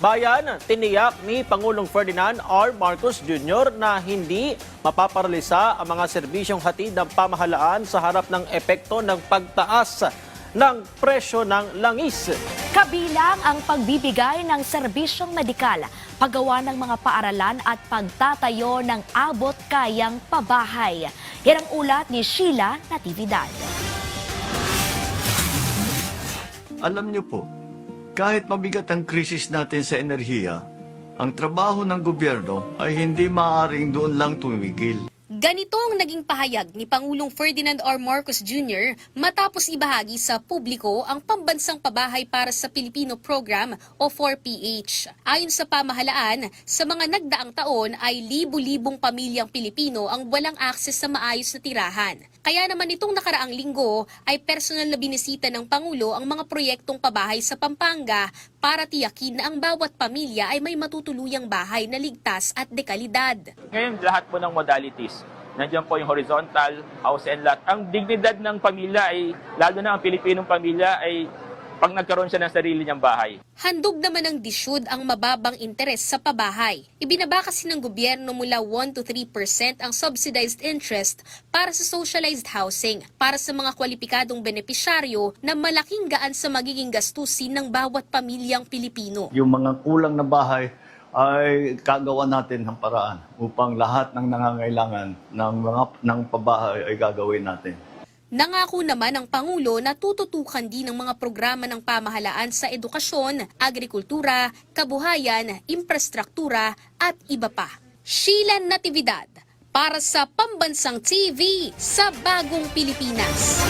bayan, tiniyak ni Pangulong Ferdinand R. Marcos Jr. na hindi mapaparalisa ang mga serbisyong hatid ng pamahalaan sa harap ng epekto ng pagtaas ng presyo ng langis. Kabilang ang pagbibigay ng serbisyong medikal, paggawa ng mga paaralan at pagtatayo ng abot-kayang pabahay. Yan ang ulat ni Sheila Natividad. Alam niyo po, kahit mabigat ang krisis natin sa enerhiya, ang trabaho ng gobyerno ay hindi maaaring doon lang tumigil. Ganito ang naging pahayag ni Pangulong Ferdinand R. Marcos Jr. matapos ibahagi sa publiko ang Pambansang Pabahay para sa Pilipino Program o 4PH. Ayon sa pamahalaan, sa mga nagdaang taon ay libu-libong pamilyang Pilipino ang walang akses sa maayos na tirahan. Kaya naman itong nakaraang linggo ay personal na binisita ng Pangulo ang mga proyektong pabahay sa Pampanga para tiyakin na ang bawat pamilya ay may matutuluyang bahay na ligtas at dekalidad. Ngayon, lahat po ng modalities. Nandiyan po yung horizontal, house and lot. Ang dignidad ng pamilya ay, lalo na ang Pilipinong pamilya, ay pag nagkaroon siya ng sarili niyang bahay. Handog naman ng DSUD ang mababang interes sa pabahay. Ibinaba kasi ng gobyerno mula 1 to 3% ang subsidized interest para sa socialized housing para sa mga kwalipikadong benepisyaryo na malaking gaan sa magiging gastusin ng bawat pamilyang Pilipino. Yung mga kulang na bahay ay kagawa natin ng paraan upang lahat ng nangangailangan ng pabahay ay gagawin natin. Nangako naman ang Pangulo na tututukan din ng mga programa ng pamahalaan sa edukasyon, agrikultura, kabuhayan, infrastruktura at iba pa. Sheila Natividad para sa Pambansang TV sa Bagong Pilipinas.